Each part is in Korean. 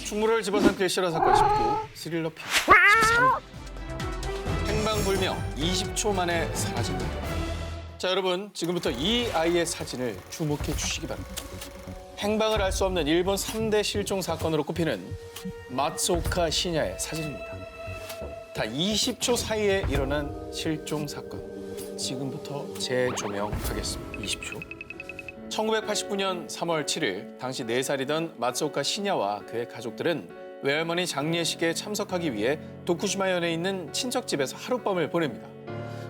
충무를 집어삼킬 실화 사건 19, 스릴러 편 13. 행방불명 20초 만에 사라집니다. 자, 여러분 지금부터 이 아이의 사진을 주목해 주시기 바랍니다. 행방을 알 수 없는 일본 3대 실종 사건으로 꼽히는 마츠오카 시냐의 사진입니다. 다 20초 사이에 일어난 실종 사건. 지금부터 재조명하겠습니다. 20초. 1989년 3월 7일 당시 4살이던 마츠오카 시냐와 그의 가족들은 외할머니 장례식에 참석하기 위해 도쿠시마현에 있는 친척집에서 하룻밤을 보냅니다.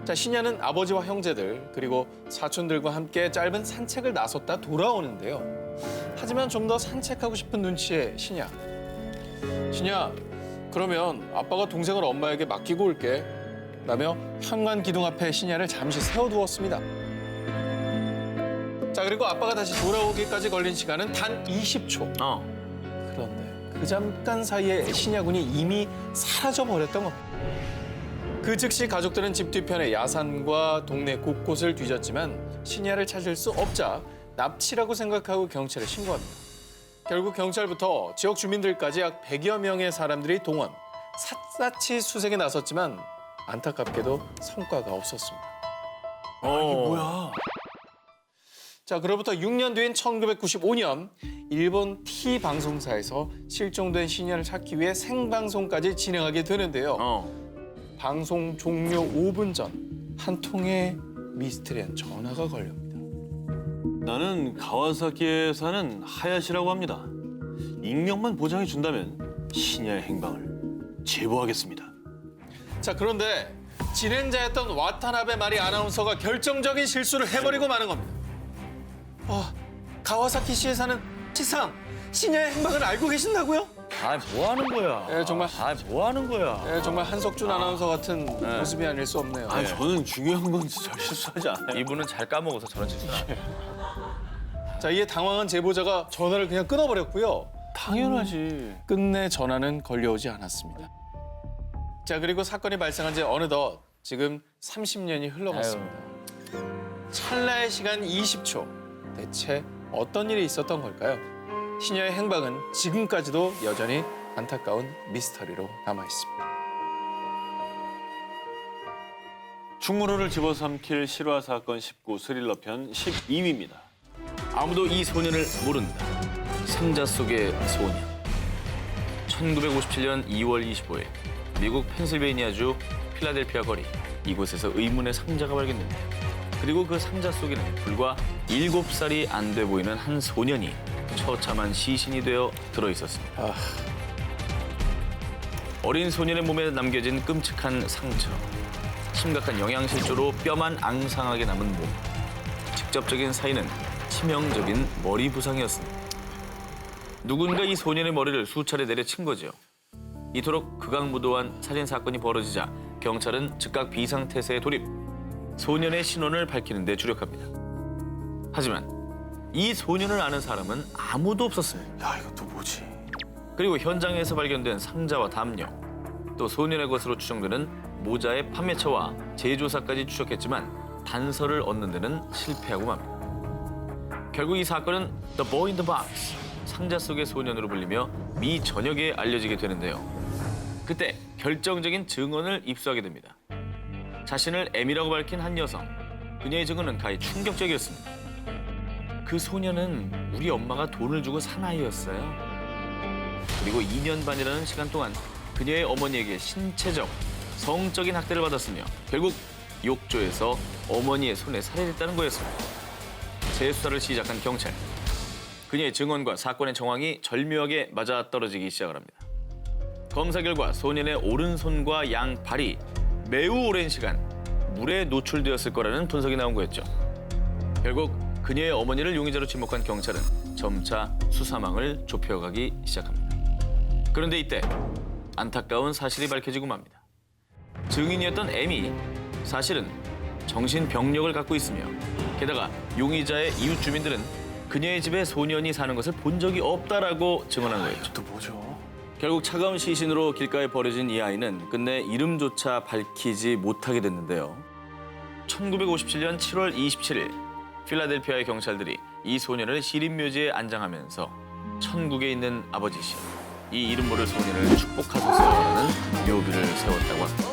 자, 시냐는 아버지와 형제들 그리고 사촌들과 함께 짧은 산책을 나섰다 돌아오는데요. 하지만 좀 더 산책하고 싶은 눈치에 시냐, 그러면 아빠가 동생을 엄마에게 맡기고 올게 라며 현관 기둥 앞에 시냐를 잠시 세워두었습니다. 자, 그리고 아빠가 다시 돌아오기까지 걸린 시간은 단 20초. 그런데 그 잠깐 사이에 시냐군이 이미 사라져버렸던 겁니다. 그 즉시 가족들은 집 뒤편의 야산과 동네 곳곳을 뒤졌지만 시냐를 찾을 수 없자 납치라고 생각하고 경찰에 신고합니다. 결국 경찰부터 지역 주민들까지 약 100여 명의 사람들이 동원, 샅샅이 수색에 나섰지만 안타깝게도 성과가 없었습니다. 이게 뭐야? 자, 그로부터 6년 뒤인 1995년 일본 T 방송사에서 실종된 시냐를 찾기 위해 생방송까지 진행하게 되는데요. 방송 종료 5분 전 한 통의 미스테리한 전화가 걸립니다. 나는 가와사키에 사는 하야시라고 합니다. 익명만 보장해 준다면 시냐의 행방을 제보하겠습니다. 자, 그런데 진행자였던 와타나베 마리 아나운서가 결정적인 실수를 해버리고 마는 겁니다. 가와사키 시에 사는 치상, 시냐의 행방을 알고 계신다고요? 뭐 하는 거야? 예, 정말. 뭐 하는 거야? 예, 정말 한석준 아나운서 같은 모습이 아닐 수 없네요. 저는 중요한 건 절 실수하지 않아요. 이분은 잘 까먹어서 저런 짓을 안 해요. 자, 이에 당황한 제보자가 전화를 그냥 끊어버렸고요. 당연하지. 끝내 전화는 걸려오지 않았습니다. 자, 그리고 사건이 발생한 지 어느덧 지금 30년이 흘러갔습니다. 찰나의 시간 20초. 대체 어떤 일이 있었던 걸까요? 시녀의 행방은 지금까지도 여전히 안타까운 미스터리로 남아있습니다. 충무로를 집어삼킬 실화 사건 19 스릴러 편 12위입니다. 아무도 이 소년을 모른다. 상자 속의 소년. 1957년 2월 25일 미국 펜실베이니아주 필라델피아 거리 이곳에서 의문의 상자가 발견됩니다. 그리고 그 상자 속에는 불과 7살이 안 돼 보이는 한 소년이 처참한 시신이 되어 들어있었습니다. 어린 소년의 몸에 남겨진 끔찍한 상처, 심각한 영양실조로 뼈만 앙상하게 남은 몸, 직접적인 사인은 치명적인 머리 부상이었습니다. 누군가 이 소년의 머리를 수차례 내려친 거죠. 이토록 극악무도한 살인 사건이 벌어지자 경찰은 즉각 비상태세에 돌입, 소년의 신원을 밝히는 데 주력합니다. 하지만 이 소년을 아는 사람은 아무도 없었습니다. 야, 이것도 뭐지? 그리고 현장에서 발견된 상자와 담요, 또 소년의 것으로 추정되는 모자의 판매처와 제조사까지 추적했지만 단서를 얻는 데는 실패하고 맙니다. 결국 이 사건은 The Boy in the Box, 상자 속의 소년으로 불리며 미 전역에 알려지게 되는데요. 그때 결정적인 증언을 입수하게 됩니다. 자신을 M이라고 밝힌 한 여성, 그녀의 증언은 가히 충격적이었습니다. 그 소년은 우리 엄마가 돈을 주고 산 아이였어요. 그리고 2년 반이라는 시간 동안 그녀의 어머니에게 신체적, 성적인 학대를 받았으며 결국 욕조에서 어머니의 손에 살해됐다는 거였습니다. 재수사를 시작한 경찰. 그녀의 증언과 사건의 정황이 절묘하게 맞아떨어지기 시작을 합니다. 검사 결과 소년의 오른손과 양발이 매우 오랜 시간 물에 노출되었을 거라는 분석이 나온 거였죠. 결국 그녀의 어머니를 용의자로 지목한 경찰은 점차 수사망을 좁혀가기 시작합니다. 그런데 이때 안타까운 사실이 밝혀지고 맙니다. 증인이었던 M이 사실은 정신병력을 갖고 있으며 게다가 용의자의 이웃 주민들은 그녀의 집에 소년이 사는 것을 본 적이 없다라고 증언한 거였죠. 또 뭐죠? 결국 차가운 시신으로 길가에 버려진 이 아이는 끝내 이름조차 밝히지 못하게 됐는데요. 1957년 7월 27일 필라델피아의 경찰들이 이 소년을 시린묘지에 안장하면서 천국에 있는 아버지시여 이 이름 모를 소년을 축복하소서라는 묘비를 세웠다고 합니다.